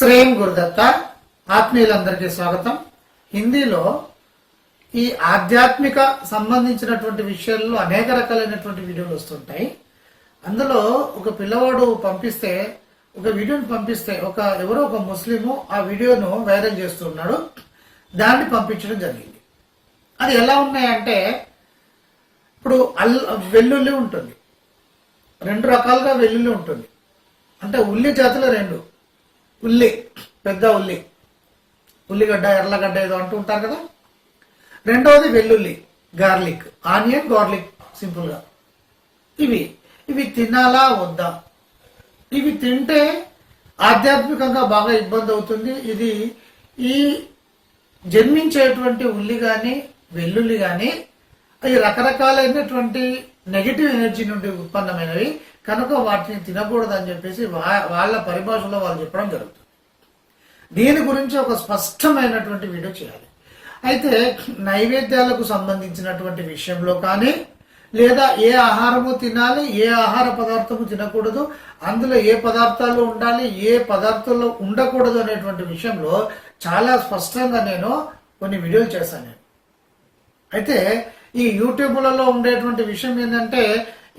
శ్రేయం గురుదత్త ఆత్మీయులందరికీ స్వాగతం. హిందీలో ఈ ఆధ్యాత్మిక సంబంధించినటువంటి విషయాల్లో అనేక రకాలైనటువంటి వీడియోలు వస్తుంటాయి. అందులో ఒక పిల్లవాడు పంపిస్తే ఒక వీడియోని పంపిస్తే ఎవరో ఒక ముస్లిము ఆ వీడియోను వైరల్ చేస్తున్నాడు. దాన్ని పంపించడం జరిగింది. అది ఎలా ఉన్నాయంటే, ఇప్పుడు వెల్లుల్లి ఉంటుంది, రెండు రకాలుగా వెల్లుల్లి ఉంటుంది. అంటే ఉల్లి జాతులు రెండు, ఉల్లి పెద్ద ఉల్లిగడ్డ ఎర్రగడ్డ ఏదో అంటూ ఉంటారు కదా. రెండవది వెల్లుల్లి, గార్లిక్, ఆనియన్ గార్లిక్, సింపుల్గా. ఇవి తినాలా వద్దా? ఇవి తింటే ఆధ్యాత్మికంగా బాగా ఇబ్బంది అవుతుంది. ఇది ఈ జన్మించేటువంటి ఉల్లి కానీ వెల్లుల్లి కానీ అవి రకరకాలైనటువంటి నెగిటివ్ ఎనర్జీ నుండి ఉత్పన్నమైనవి కనుక వాటిని తినకూడదు అని చెప్పేసి వాళ్ళ పరిభాషలో వాళ్ళు చెప్పడం జరుగుతుంది. దీని గురించి ఒక స్పష్టమైనటువంటి వీడియో చేయాలి. అయితే నైవేద్యాలకు సంబంధించినటువంటి విషయంలో కానీ, లేదా ఏ ఆహారము తినాలి, ఏ ఆహార పదార్థము తినకూడదు, అందులో ఏ పదార్థాలు ఉండాలి, ఏ పదార్థాల్లో ఉండకూడదు అనేటువంటి విషయంలో చాలా స్పష్టంగా నేను కొన్ని వీడియోలు చేశాను. అయితే ఈ యూట్యూబ్లలో ఉండేటువంటి విషయం ఏంటంటే,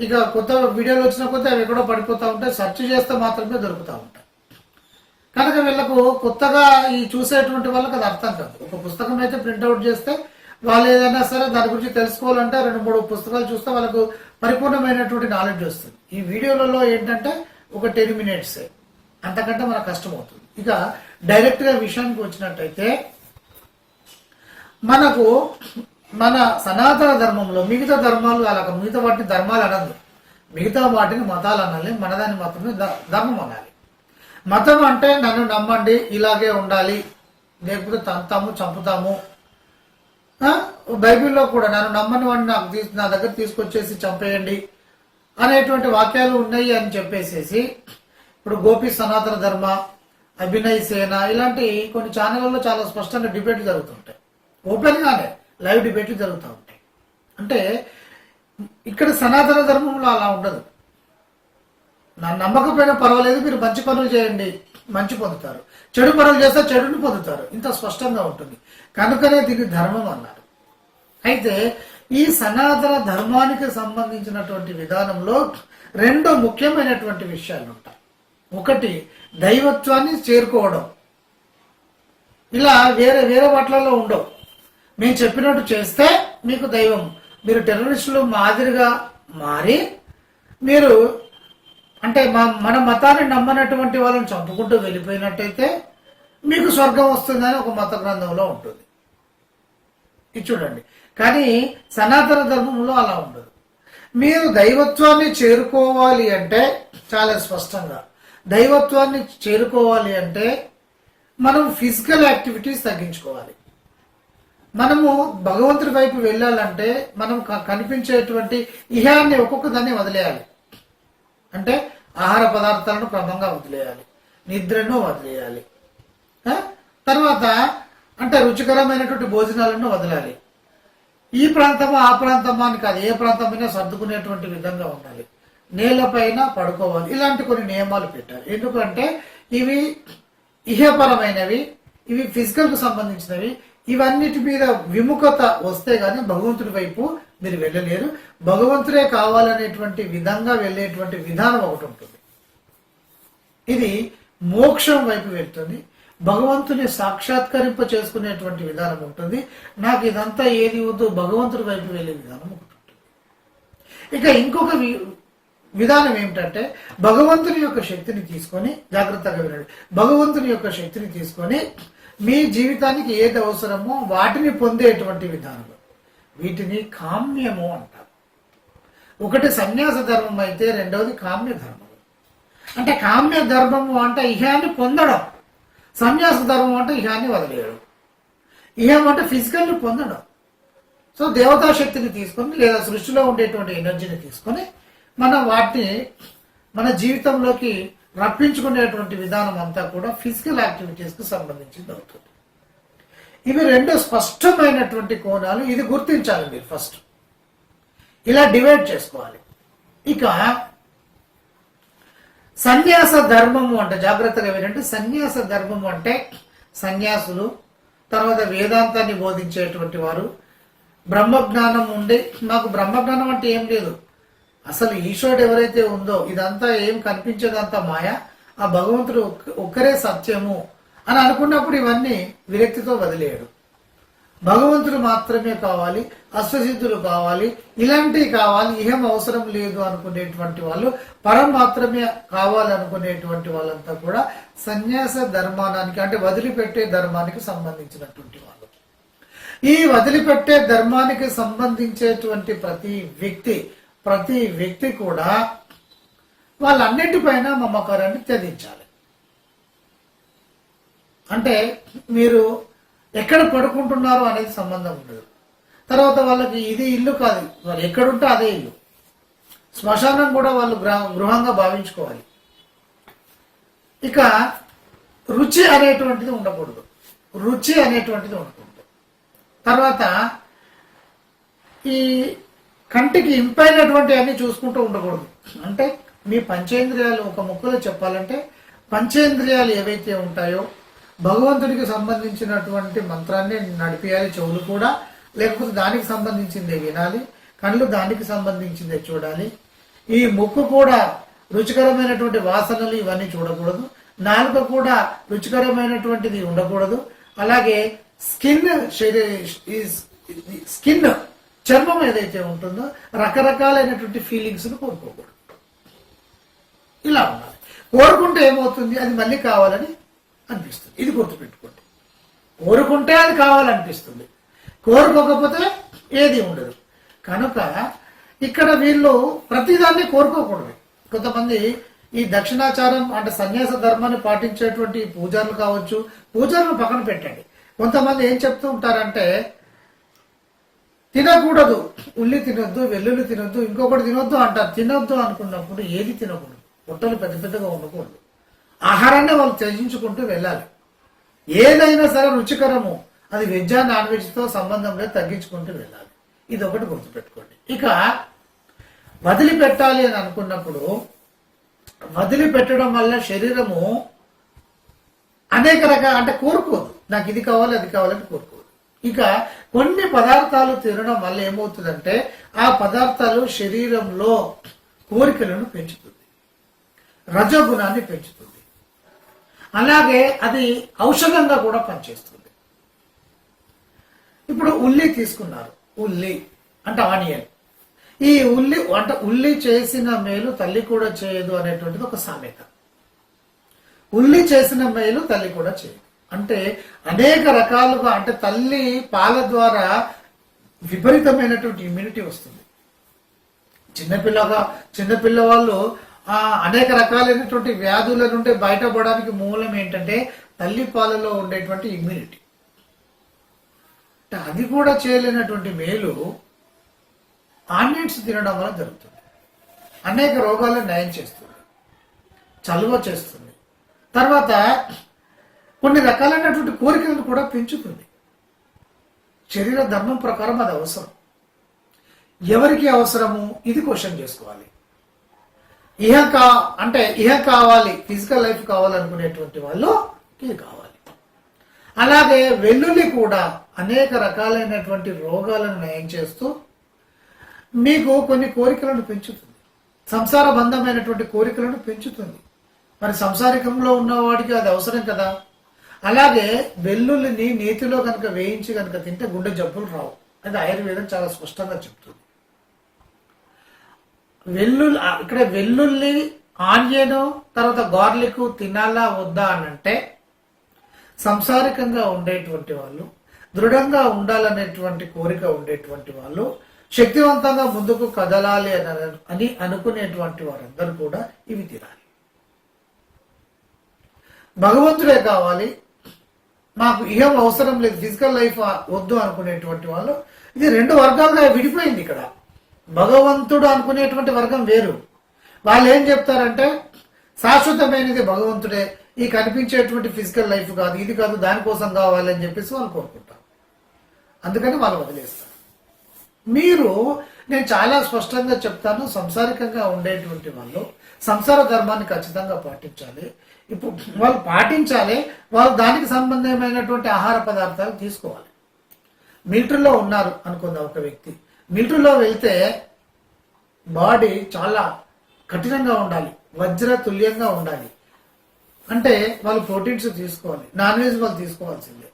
ఇక కొత్త వీడియోలు వచ్చిన కొద్ది అవి ఎక్కడో పడిపోతూ ఉంటాయి, సెర్చ్ చేస్తే మాత్రమే దొరుకుతూ ఉంటాయి. కనుక వీళ్ళకు కొత్తగా ఈ చూసేటువంటి వాళ్ళకి అది అర్థం కాదు. ఒక పుస్తకం అయితే ప్రింట్అవుట్ చేస్తే వాళ్ళు ఏదైనా సరే దాని గురించి తెలుసుకోవాలంటే 2-3 పుస్తకాలు చూస్తే వాళ్ళకు పరిపూర్ణమైనటువంటి నాలెడ్జ్ వస్తుంది. ఈ వీడియోలలో ఏంటంటే ఒక 10 minutes, అంతకంటే మనకు కష్టం అవుతుంది. ఇక డైరెక్ట్గా విషయానికి వచ్చినట్టయితే, మనకు మన సనాతన ధర్మంలో మిగతా ధర్మాలు అలాగ మిగతా వాటిని ధర్మాలు అనద్దు, మిగతా వాటిని మతాలు అనాలి, మనదాన్ని మాత్రమే ధర్మం అనాలి. మతం అంటే నన్ను నమ్మండి, ఇలాగే ఉండాలి, లేకపోతే తంతాము చంపుతాము. బైబిల్లో కూడా నన్ను నమ్మని వాడిని నా దగ్గర తీసుకొచ్చేసి చంపేయండి అనేటువంటి వాక్యాలు ఉన్నాయి అని చెప్పేసేసి, ఇప్పుడు గోపి సనాతన ధర్మ, అభినయ్ సేన ఇలాంటి కొన్ని ఛానళ్ళలో చాలా స్పష్టంగా డిబేట్లు జరుగుతుంటాయి. ఓపెన్గానే లైవ్ డిబేట్లు జరుగుతూ ఉంటాయి. అంటే ఇక్కడ సనాతన ధర్మంలో అలా ఉండదు. నా నమ్మకపోయినా పర్వాలేదు, మీరు మంచి పనులు చేయండి, మంచి పొందుతారు, చెడు పనులు చేస్తే చెడుని పొందుతారు, ఇంత స్పష్టంగా ఉంటుంది. కనుకనే దీన్ని ధర్మం అన్నారు. అయితే ఈ సనాతన ధర్మానికి సంబంధించినటువంటి విధానంలో 2 ముఖ్యమైనటువంటి విషయాలు ఉంటాయి. ఒకటి దైవత్వాన్ని చేరుకోవడం. ఇలా వేరే వాటిలలో ఉండవు. మేము చెప్పినట్టు చేస్తే మీకు దైవం, మీరు టెర్రరిస్టులు మాదిరిగా మారి మీరు అంటే మన మతాన్ని నమ్మనటువంటి వాళ్ళని చంపుకుంటూ వెళ్ళిపోయినట్టయితే మీకు స్వర్గం వస్తుందని ఒక మత గ్రంథంలో ఉంటుంది. ఇది చూడండి. కానీ సనాతన ధర్మంలో అలా ఉండదు. మీరు దైవత్వాన్ని చేరుకోవాలి అంటే చాలా స్పష్టంగా దైవత్వాన్ని చేరుకోవాలి అంటే మనం ఫిజికల్ యాక్టివిటీస్ తగ్గించుకోవాలి. మనము భగవంతుడి వైపు వెళ్ళాలంటే మనం కనిపించేటువంటి ఇహాన్ని ఒక్కొక్క దాన్ని వదిలేయాలి. అంటే ఆహార పదార్థాలను క్రమంగా వదిలేయాలి, నిద్రను వదిలేయాలి, తర్వాత అంటే రుచికరమైనటువంటి భోజనాలను వదలాలి. ఈ ప్రాంతమా ఆ ప్రాంతమా అని కాదు, ఏ ప్రాంతమైనా సర్దుకునేటువంటి విధంగా ఉండాలి, నేలపైన పడుకోవాలి. ఇలాంటి కొన్ని నియమాలు పెట్టాలి. ఎందుకంటే ఇవి ఇహపరమైనవి, ఇవి ఫిజికల్కు సంబంధించినవి. ఇవన్నిటి మీద విముఖత వస్తే గానీ భగవంతుడి వైపు మీరు వెళ్ళలేరు. భగవంతుడే కావాలనేటువంటి విధంగా వెళ్ళేటువంటి విధానం ఒకటి ఉంటుంది. ఇది మోక్షం వైపు వెళ్తుంది. భగవంతుని సాక్షాత్కరింప చేసుకునేటువంటి విధానం ఉంటుంది. నాకు ఇదంతా ఏది వద్దు, భగవంతుడి వైపు వెళ్ళే విధానం ఒకటి ఉంటుంది. ఇక ఇంకొక విధానం ఏమిటంటే, భగవంతుని యొక్క శక్తిని తీసుకొని, జాగ్రత్తగా వినండి, భగవంతుని యొక్క శక్తిని తీసుకొని మీ జీవితానికి ఏది అవసరమో వాటిని పొందేటువంటి విధానం. వీటిని కామ్యము అంటారు. ఒకటి సన్యాస ధర్మం అయితే, రెండవది కామ్య ధర్మం. అంటే కామ్య ధర్మము అంటే ఇహాన్ని పొందడం, సన్యాస ధర్మం అంటే ఇహాన్ని వదిలేయడం. ఇహం అంటే ఫిజికల్ని పొందడం. సో దేవతా శక్తిని తీసుకొని లేదా సృష్టిలో ఉండేటువంటి ఎనర్జీని తీసుకొని మనం వాటిని మన జీవితంలోకి రప్పించుకునేటువంటి విధానం అంతా కూడా ఫిజికల్ యాక్టివిటీస్కి సంబంధించింది అవుతుంది. ఇవి 2 స్పష్టమైనటువంటి కోణాలు. ఇది గుర్తించాలి మీరు ఫస్ట్. ఇలా డివైడ్ చేసుకోవాలి. ఇక సన్యాస ధర్మము అంటే జాగ్రత్తగా వినంటే, సన్యాస ధర్మము అంటే సన్యాసులు, తర్వాత వేదాంతాన్ని బోధించేటువంటి వారు, బ్రహ్మజ్ఞానం ఉండి, నాకు బ్రహ్మజ్ఞానం అంటే ఏం లేదు, అసలు ఈశ్వరుడు ఎవరైతే ఉందో ఇదంతా ఏం కనిపించేదంతా మాయ, ఆ భగవంతుడు ఒక్కరే సత్యము అని అనుకున్నప్పుడు ఇవన్నీ విరక్తితో వదిలేయడు. భగవంతుడు మాత్రమే కావాలి, అష్టసిద్ధులు కావాలి, ఇలాంటివి కావాలి, ఇహం అవసరం లేదు అనుకునేటువంటి వాళ్ళు, పరం మాత్రమే కావాలనుకునేటువంటి వాళ్ళంతా కూడా సన్యాస ధర్మానికి అంటే వదిలిపెట్టే ధర్మానికి సంబంధించినటువంటి వాళ్ళు. ఈ వదిలిపెట్టే ధర్మానికి సంబంధించేటువంటి ప్రతి వ్యక్తి కూడా వాళ్ళన్నిటిపైన మమకారాన్ని త్యజించాలి. అంటే మీరు ఎక్కడ పడుకుంటున్నారు అనేది సంబంధం ఉండదు. తర్వాత వాళ్ళకి ఇది ఇల్లు కాదు, వాళ్ళు ఎక్కడుంటే అదే ఇల్లు. శ్మశానం కూడా వాళ్ళు గృహంగా భావించుకోవాలి. ఇక రుచి అనేటువంటిది ఉండకూడదు, రుచి అనేటువంటిది ఉండకూడదు. తర్వాత ఈ కంటికి ఇంపైనటువంటి అన్ని చూసుకుంటూ ఉండకూడదు. అంటే మీ పంచేంద్రియాలు ఒక ముక్కలో చెప్పాలంటే, పంచేంద్రియాలు ఏవైతే ఉంటాయో భగవంతుడికి సంబంధించినటువంటి మంత్రాన్ని నడిపేయాలి, చెవులు కూడా, లేకపోతే దానికి సంబంధించిందే వినాలి, కళ్ళు దానికి సంబంధించిందే చూడాలి, ఈ ముక్కు కూడా రుచికరమైనటువంటి వాసనలు ఇవన్నీ చూడకూడదు, నాలుక కూడా రుచికరమైనటువంటిది ఉండకూడదు. అలాగే స్కిన్ చర్మం ఏదైతే ఉంటుందో రకరకాలైనటువంటి ఫీలింగ్స్ ను కోరుకోకూడదు. ఇలా ఉండాలి. కోరుకుంటే ఏమవుతుంది, అది మళ్ళీ కావాలని అనిపిస్తుంది. ఇది గుర్తుపెట్టుకోండి. కోరుకుంటే అది కావాలనిపిస్తుంది, కోరుకోకపోతే ఏది ఉండదు. కనుక ఇక్కడ వీళ్ళు ప్రతిదాన్ని కోరుకోకూడదు. కొంతమంది ఈ దక్షిణాచారం అంటే సన్యాస ధర్మాన్ని పాటించేటువంటి పూజారులు కావచ్చు, పూజారులు పక్కన పెట్టండి. కొంతమంది ఏం చెప్తూ ఉంటారంటే, తినకూడదు, ఉల్లి తినొద్దు, వెల్లుల్లి తినొద్దు, ఇంకొకటి తినొద్దు అంటారు. తినొద్దు అనుకున్నప్పుడు ఏది తినకూడదు, పొట్టలు పెద్ద పెద్దగా ఉండకూడదు, ఆహారాన్ని వాళ్ళు త్యజించుకుంటూ వెళ్ళాలి. ఏదైనా సరే రుచికరము, అది వెజ్ నాన్ వెజ్ తో సంబంధం లేదు, తగ్గించుకుంటూ వెళ్ళాలి. ఇది ఒకటి గుర్తుపెట్టుకోండి. ఇక వదిలిపెట్టాలి అని అనుకున్నప్పుడు, వదిలిపెట్టడం వల్ల శరీరము అనేక రకాల అంటే కోరుకోదు, నాకు ఇది కావాలి అది కావాలని కోరుకోదు. ఇక కొన్ని పదార్థాలు తినడం వల్ల ఏమవుతుందంటే, ఆ పదార్థాలు శరీరంలో కోరికలను పెంచుతుంది, రజోగుణాన్ని పెంచుతుంది, అలాగే అది ఔషధంగా కూడా పనిచేస్తుంది. ఇప్పుడు ఉల్లి తీసుకున్నారు, ఉల్లి అంటే ఆనియన్. ఈ ఉల్లి చేసిన మేలు తల్లి కూడా చేయదు అనేటువంటిది ఒక సామెత. ఉల్లి చేసిన మేలు తల్లి కూడా చేయదు అంటే అనేక రకాలుగా, అంటే తల్లి పాల ద్వారా విపరీతమైనటువంటి ఇమ్యూనిటీ వస్తుంది. చిన్నపిల్లవాళ్ళు అనేక రకాలైనటువంటి వ్యాధుల నుండి బయటపడడానికి మూలం ఏంటంటే తల్లి పాలలో ఉండేటువంటి ఇమ్యూనిటీ. అది కూడా చేయలేనటువంటి మేలు ఆనియన్స్ తినడం వల్ల జరుగుతుంది. అనేక రోగాలను నయం చేస్తుంది, చలువ చేస్తుంది, తర్వాత కొన్ని రకాలైనటువంటి కోరికలను కూడా పెంచుతుంది. శరీర ధర్మం ప్రకారం అది అవసరం. ఎవరికి అవసరము, ఇది క్వశ్చన్ చేసుకోవాలి. ఇహ కావాలి, ఫిజికల్ లైఫ్ కావాలనుకునేటువంటి వాళ్ళు ఇది కావాలి. అలాగే వెల్లుల్లి కూడా అనేక రకాలైనటువంటి రోగాలను నయం చేస్తూ మీకు కొన్ని కోరికలను పెంచుతుంది, సంసార బంధమైనటువంటి కోరికలను పెంచుతుంది. మరి సంసారికంలో ఉన్నవాడికి అది అవసరం కదా. అలాగే వెల్లుల్లిని నేతిలో కనుక వేయించి కనుక తింటే గుండె జబ్బులు రావు, అది ఆయుర్వేదం చాలా స్పష్టంగా చెప్తుంది. ఇక్కడ వెల్లుల్లి, ఆనియన్, తర్వాత గార్లిక్ తినాలా వద్దా అని అంటే, సంసారికంగా ఉండేటువంటి వాళ్ళు, దృఢంగా ఉండాలనేటువంటి కోరిక ఉండేటువంటి వాళ్ళు, శక్తివంతంగా ముందుకు కదలాలి అని అనుకునేటువంటి వారందరూ కూడా ఇవి తినాలి. భగవంతుడే కావాలి, మాకు ఇహం అవసరం లేదు, ఫిజికల్ లైఫ్ వద్దు అనుకునేటువంటి వాళ్ళు, ఇది రెండు వర్గాలుగా విడిపోయింది. ఇక్కడ భగవంతుడు అనుకునేటువంటి వర్గం వేరు. వాళ్ళు ఏం చెప్తారంటే, శాశ్వతమైనది భగవంతుడే, ఈ కనిపించేటువంటి ఫిజికల్ లైఫ్ కాదు, ఇది కాదు, దానికోసం కావాలి అని చెప్పేసి వాళ్ళు కోరుకుంటారు. అందుకని వాళ్ళు వదిలేస్తారు. మీరు నేను చాలా స్పష్టంగా చెప్తాను, సంసారికంగా ఉండేటువంటి వాళ్ళు సంసార ధర్మాన్ని ఖచ్చితంగా పాటించాలి. ఇప్పుడు వాళ్ళు పాటించాలి, వాళ్ళు దానికి సంబంధమైనటువంటి ఆహార పదార్థాలు తీసుకోవాలి. మిలిటరీలో ఉన్నారు అనుకుందాం ఒక వ్యక్తి, మిలిటరీలో వెళ్తే బాడీ చాలా కఠినంగా ఉండాలి, వజ్ర తుల్యంగా ఉండాలి అంటే వాళ్ళు ప్రోటీన్స్ తీసుకోవాలి, నాన్ వెజ్ వాళ్ళు తీసుకోవాల్సిందే.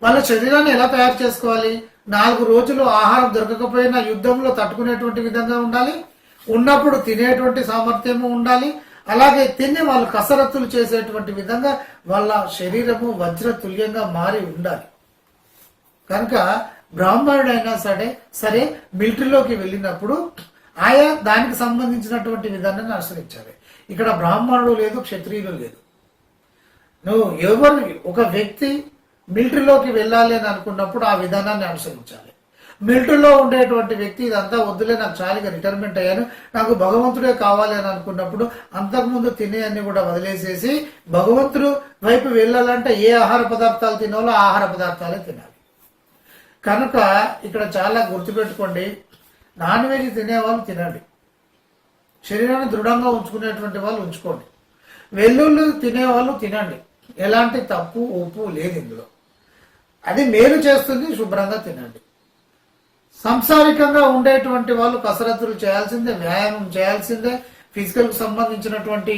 వాళ్ళ శరీరాన్ని ఎలా తయారు చేసుకోవాలి? 4 రోజులు ఆహారం దొరకకపోయినా యుద్ధంలో తట్టుకునేటువంటి విధంగా ఉండాలి, ఉన్నప్పుడు తినేటువంటి సామర్థ్యము ఉండాలి, అలాగే తిని వాళ్ళు కసరత్తులు చేసేటువంటి విధంగా వాళ్ళ శరీరము వజ్ర తుల్యంగా మారి ఉండాలి. కనుక బ్రాహ్మణుడైనా సరే మిలిటరీలోకి వెళ్ళినప్పుడు ఆయా దానికి సంబంధించినటువంటి విధానాన్ని అనుసరించాలి. ఇక్కడ బ్రాహ్మణుడు లేదు, క్షత్రియులు లేదు. ఒక వ్యక్తి మిలిటరీలోకి వెళ్ళాలి అని అనుకున్నప్పుడు ఆ విధానాన్ని అనుసరించాలి. మిలిటరీలో ఉండేటువంటి వ్యక్తి ఇదంతా వద్దులే, నాకు చాలుగా రిటైర్మెంట్ అయ్యాను, నాకు భగవంతుడే కావాలి అని అనుకున్నప్పుడు అంతకుముందు తినే అన్ని కూడా వదిలేసేసి భగవంతుడు వైపు వెళ్ళాలంటే ఏ ఆహార పదార్థాలు తినాలో ఆహార పదార్థాలే తినాలి. కనుక ఇక్కడ చాలా గుర్తుపెట్టుకోండి, నాన్ వెజ్ తినేవాళ్ళు తినండి, శరీరాన్ని దృఢంగా ఉంచుకునేటువంటి వాళ్ళు ఉంచుకోండి, వెల్లుల్లి తినేవాళ్ళు తినండి, ఎలాంటి తప్పు ఉప్పు లేదు ఇందులో, అది మేలు చేస్తుంది, శుభ్రంగా తినండి. సంసారికంగా ఉండేటువంటి వాళ్ళు కసరత్తులు చేయాల్సిందే, వ్యాయామం చేయాల్సిందే, ఫిజికల్ కు సంబంధించినటువంటి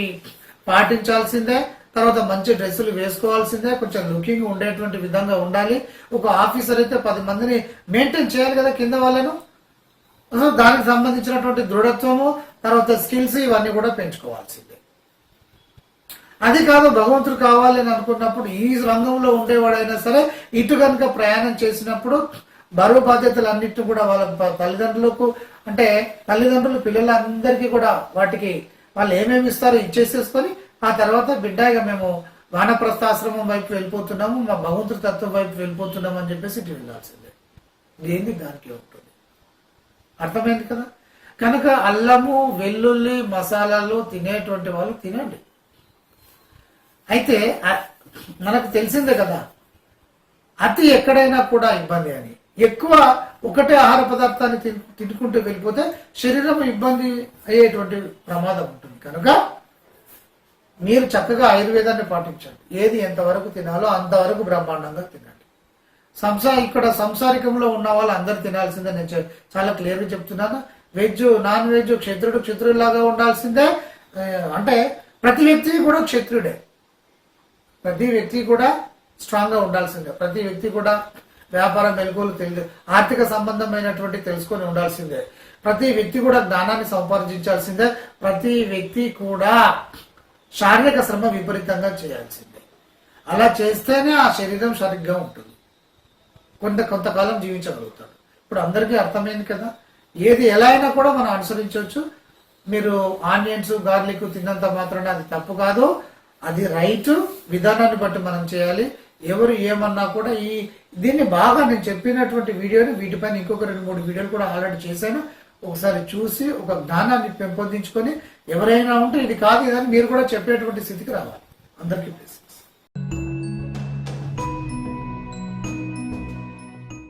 పాటించాల్సిందే, తర్వాత మంచి డ్రెస్సులు వేసుకోవాల్సిందే, కొంచెం లుకింగ్ ఉండేటువంటి విధంగా ఉండాలి. ఒక ఆఫీసర్ అయితే 10 మందిని మెయింటైన్ చేయాలి కదా కింద వాళ్ళను, దానికి సంబంధించినటువంటి దృఢత్వము, తర్వాత స్కిల్స్ ఇవన్నీ కూడా పెంచుకోవాల్సిందే. అది కాదు భగవంతుడు కావాలి అని అనుకున్నప్పుడు ఈ రంగంలో ఉండేవాడైనా సరే ఇటు కనుక ప్రయాణం చేసినప్పుడు బరువు బాధ్యతలు అన్నిటిని కూడా వాళ్ళ తల్లిదండ్రులకు అంటే తల్లిదండ్రులు పిల్లలందరికీ కూడా వాటికి వాళ్ళు ఏమేమి ఇస్తారో ఇచ్చేసేసుకొని ఆ తర్వాత బిడ్డగా మేము వానప్రస్థాశ్రమం వైపు వెళ్ళిపోతున్నాము, మా భగవంతుడి తత్వం వైపు వెళ్ళిపోతున్నాము అని చెప్పేసి ఇటు వెళ్ళాల్సిందే. దేనికి దానికి ఉంటుంది, అర్థమైంది కదా. కనుక అల్లము వెల్లుల్లి మసాలాలు తినేటువంటి వాళ్ళు తినండి. అయితే మనకు తెలిసిందే కదా అతి ఎక్కడైనా కూడా ఇబ్బంది అని, ఎక్కువ ఒకటే ఆహార పదార్థాన్ని తినుకుంటూ వెళ్ళిపోతే శరీరం ఇబ్బంది అయ్యేటువంటి ప్రమాదం ఉంటుంది. కనుక మీరు చక్కగా ఆయుర్వేదాన్ని పాటించండి, ఏది ఎంతవరకు తినాలో అంతవరకు బ్రహ్మాండంగా తినండి. ఇక్కడ సంసారికంలో ఉన్న వాళ్ళు అందరు తినాల్సిందే, నేను చాలా క్లియర్గా చెప్తున్నాను. వెజ్ నాన్ వెజ్ క్షత్రుడిలాగా ఉండాల్సిందే, అంటే ప్రతి వ్యక్తి కూడా క్షత్రుడే, ప్రతి వ్యక్తి కూడా స్ట్రాంగ్ గా ఉండాల్సిందే, ప్రతి వ్యక్తి కూడా వ్యాపార మెలకువలు ఆర్థిక సంబంధమైనటువంటి తెలుసుకొని ఉండాల్సిందే, ప్రతి వ్యక్తి కూడా జ్ఞానాన్ని సంపాదించాల్సిందే, ప్రతి వ్యక్తి కూడా శారీరక శ్రమ విపరీతంగా చేయాల్సిందే. అలా చేస్తేనే ఆ శరీరం సరిగ్గా ఉంటుంది, కొంతకాలం జీవించగలుగుతాడు. ఇప్పుడు అందరికీ అర్థమైంది కదా, ఏది ఎలా అయినా కూడా మనం అనుసరించవచ్చు. మీరు ఆనియన్స్ గార్లిక్ తిన్నంత మాత్రాన అది తప్పు కాదు, అది రైట్ విధానాన్ని బట్టి మనం చేయాలి. ఎవరు ఏమన్నా కూడా దీన్ని బాగా నేను చెప్పినటువంటి వీడియోని వీటిపైన ఇంకొక 2-3 వీడియోలు కూడా ఆల్రెడీ చేశాను, ఒకసారి చూసి ఒక జ్ఞానాన్ని పెంపొందించుకొని ఎవరైనా ఉంటే ఇది కాదు ఇదని మీరు కూడా చెప్పేటువంటి స్థితికి రావాలి. అందరికీ ప్లీజ్.